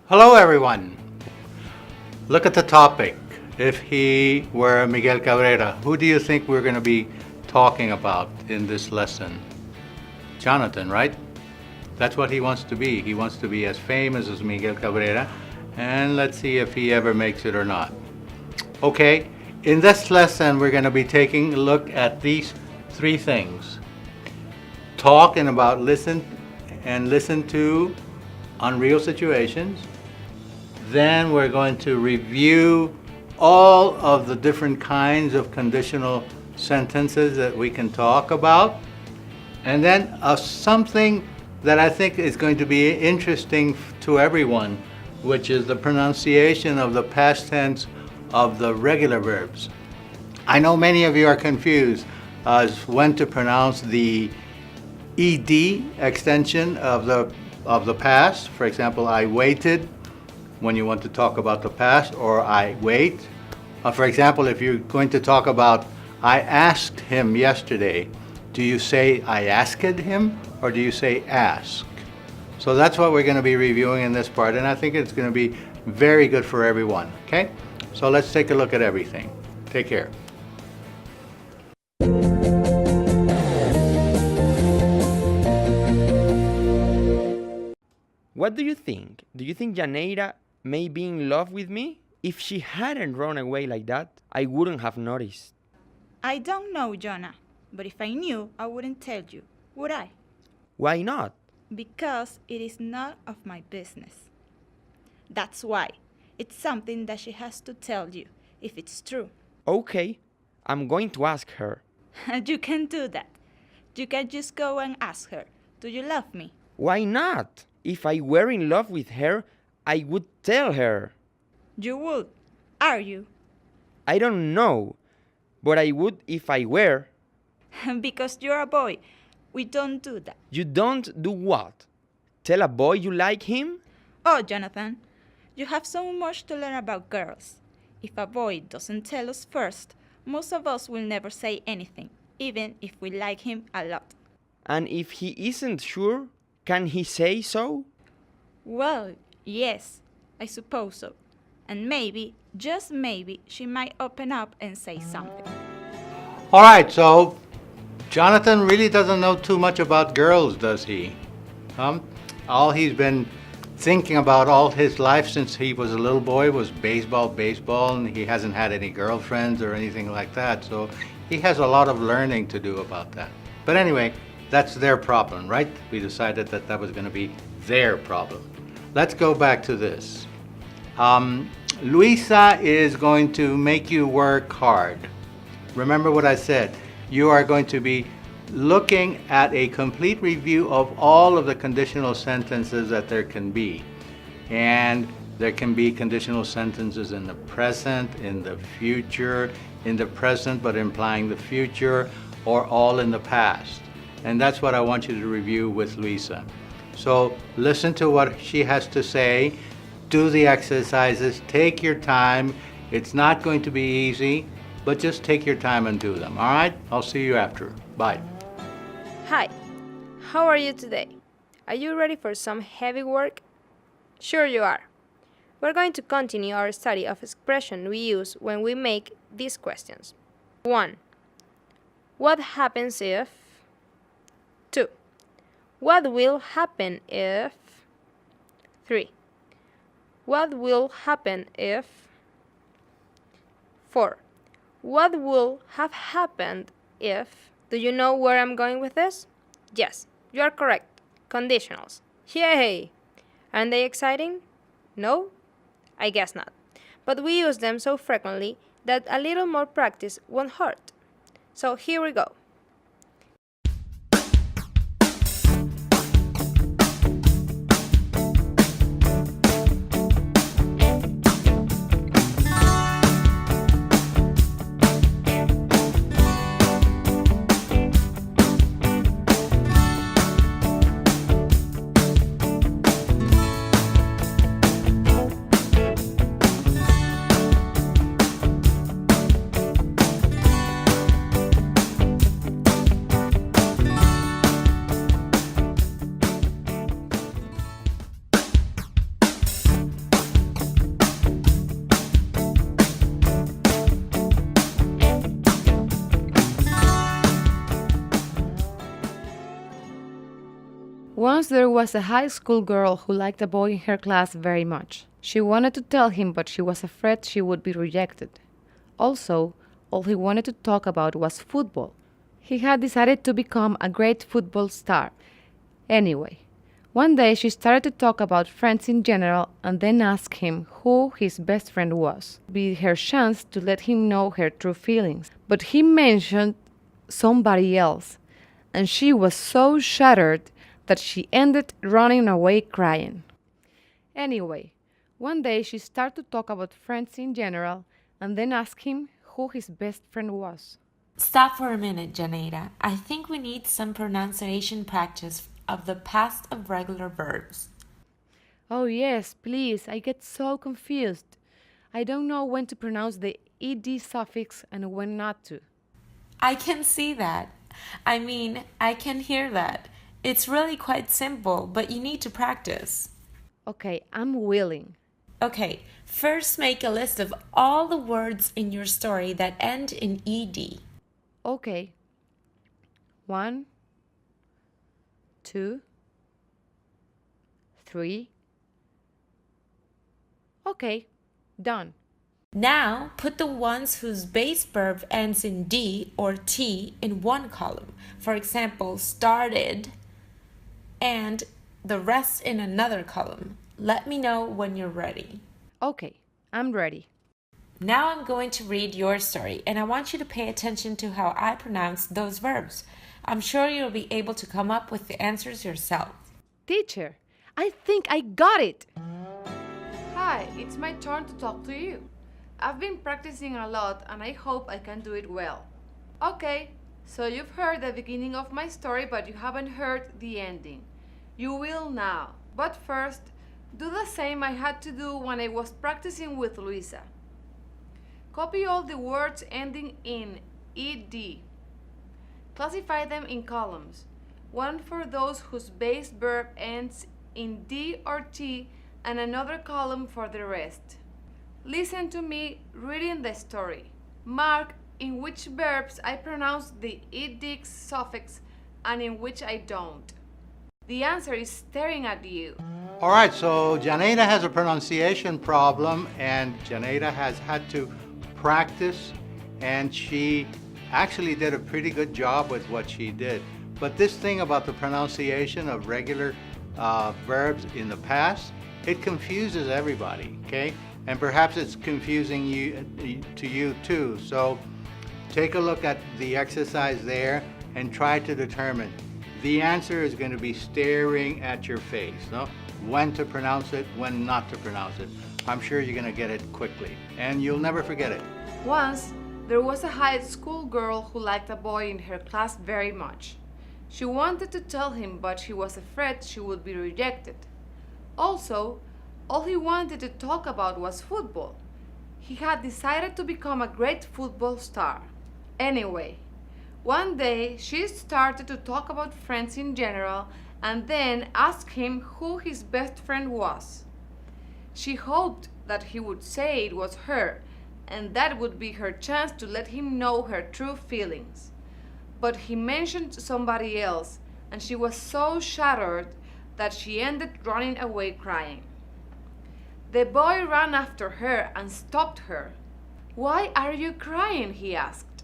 Hello everyone. Look at the topic. If he were Miguel Cabrera, who do you think we're going to be talking about in this lesson? Jonathan, right? That's what he wants to be. He wants to be as famous as Miguel Cabrera, and let's see if he ever makes it or not. Okay, in this lesson we're going to be taking a look at these three things. Talk and about listen to unreal situations. Then we're going to review all of the different kinds of conditional sentences that we can talk about. And then something that I think is going to be interesting to everyone, which is the pronunciation of the past tense of the regular verbs. I know many of you are confused as when to pronounce the ed extension of the past. For example, I waited, when you want to talk about the past, or I wait. For example, if you're going to talk about I asked him yesterday, do you say I asked him or do you say ask? So that's what we're going to be reviewing in this part, and I think it's going to be very good for everyone. Okay? So let's take a look at everything. Take care. What do you think? Do you think Janeira may be in love with me? If she hadn't run away like that, I wouldn't have noticed. I don't know, Jonah, but if I knew, I wouldn't tell you, would I? Why not? Because it is none of my business. That's why. It's something that she has to tell you, if it's true. Okay, I'm going to ask her. You can do that. You can just go and ask her, do you love me? Why not? If I were in love with her, I would tell her. You would. Are you? I don't know, but I would if I were. Because you're a boy. We don't do that. You don't do what? Tell a boy you like him? Oh, Jonathan, you have so much to learn about girls. If a boy doesn't tell us first, most of us will never say anything, even if we like him a lot. And if he isn't sure, can he say so? Well, yes, I suppose so. And maybe, just maybe, she might open up and say something. All right, so Jonathan really doesn't know too much about girls, does he? All he's been thinking about all his life since he was a little boy was baseball, and he hasn't had any girlfriends or anything like that. So he has a lot of learning to do about that. But anyway, that's their problem, right? We decided that that was going to be their problem. Let's go back to this. Luisa is going to make you work hard. Remember what I said. You are going to be looking at a complete review of all of the conditional sentences that there can be. And there can be conditional sentences in the present, in the future, in the present but implying the future, or all in the past. And that's what I want you to review with Luisa. So listen to what she has to say, do the exercises, take your time. It's not going to be easy, but just take your time and do them, all right? I'll see you after. Bye. Hi, how are you today? Are you ready for some heavy work? Sure you are. We're going to continue our study of expression we use when we make these questions. 1. What happens if? 2. What will happen if? 3. What will happen if? 4. What would have happened if? Do you know where I'm going with this? Yes, you are correct. Conditionals. Yay! Aren't they exciting? No? I guess not. But we use them so frequently that a little more practice won't hurt. So here we go. Once there was a high school girl who liked a boy in her class very much. She wanted to tell him, but she was afraid she would be rejected. Also, all he wanted to talk about was football. He had decided to become a great football star. Anyway, one day she started to talk about friends in general and then asked him who his best friend was. Be her chance to let him know her true feelings. But he mentioned somebody else, and she was so shattered that she ended running away crying. Anyway, one day she started to talk about friends in general and then asked him who his best friend was. Stop for a minute, Janeira. I think we need some pronunciation practice of the past of regular verbs. Oh yes, please, I get so confused. I don't know when to pronounce the ed suffix and when not to. I can see that. I can hear that. It's really quite simple, but you need to practice. Okay, I'm willing. Okay, first make a list of all the words in your story that end in ed. Okay. 1, 2, 3. Okay, done. Now, put the ones whose base verb ends in D or T in one column. For example, started, and the rest in another column. Let me know when you're ready. Okay, I'm ready. Now I'm going to read your story, and I want you to pay attention to how I pronounce those verbs. I'm sure you'll be able to come up with the answers yourself. Teacher, I think I got it! Hi, it's my turn to talk to you. I've been practicing a lot and I hope I can do it well. Okay, so you've heard the beginning of my story, but you haven't heard the ending. You will now. But first, do the same I had to do when I was practicing with Luisa. Copy all the words ending in ed. Classify them in columns. One for those whose base verb ends in D or T and another column for the rest. Listen to me reading the story. Mark in which verbs I pronounce the ed suffix and in which I don't. The answer is staring at you. All right, so Janeira has a pronunciation problem, and Janeira has had to practice, and she actually did a pretty good job with what she did. But this thing about the pronunciation of regular verbs in the past, it confuses everybody, okay? And perhaps it's confusing you too. So take a look at the exercise there and try to determine. The answer is going to be staring at your face, no? When to pronounce it, when not to pronounce it. I'm sure you're going to get it quickly, and you'll never forget it. Once, there was a high school girl who liked a boy in her class very much. She wanted to tell him, but she was afraid she would be rejected. Also, all he wanted to talk about was football. He had decided to become a great football star. Anyway, one day she started to talk about friends in general and then asked him who his best friend was. She hoped that he would say it was her, and that would be her chance to let him know her true feelings. But he mentioned somebody else, and she was so shattered that she ended running away crying. The boy ran after her and stopped her. "Why are you crying?" he asked.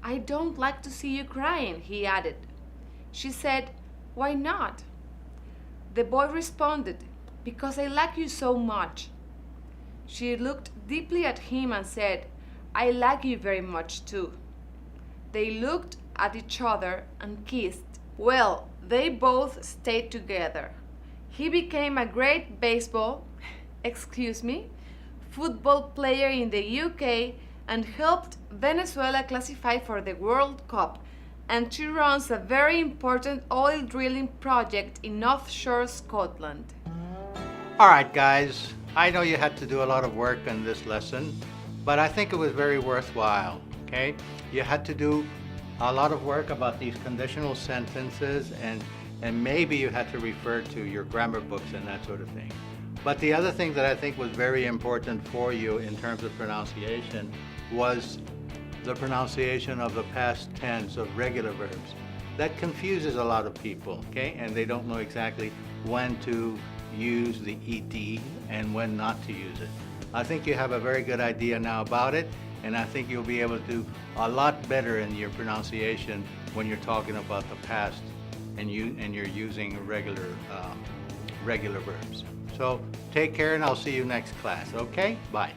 "I don't like to see you crying," he added. She said, "Why not?" The boy responded, "Because I like you so much." She looked deeply at him and said, "I like you very much too." They looked at each other and kissed. Well, they both stayed together. He became a great football player in the UK and helped Venezuela classify for the World Cup, and she runs a very important oil drilling project in offshore Scotland. All right, guys, I know you had to do a lot of work on this lesson, but I think it was very worthwhile, okay? You had to do a lot of work about these conditional sentences, and maybe you had to refer to your grammar books and that sort of thing. But the other thing that I think was very important for you in terms of pronunciation was the pronunciation of the past tense of regular verbs. that confuses a lot of people, okay? And they don't know exactly when to use the ed and when not to use it. I think you have a very good idea now about it, and I think you'll be able to do a lot better in your pronunciation when you're talking about the past and you're using regular verbs. So take care, and I'll see you next class, okay? Bye.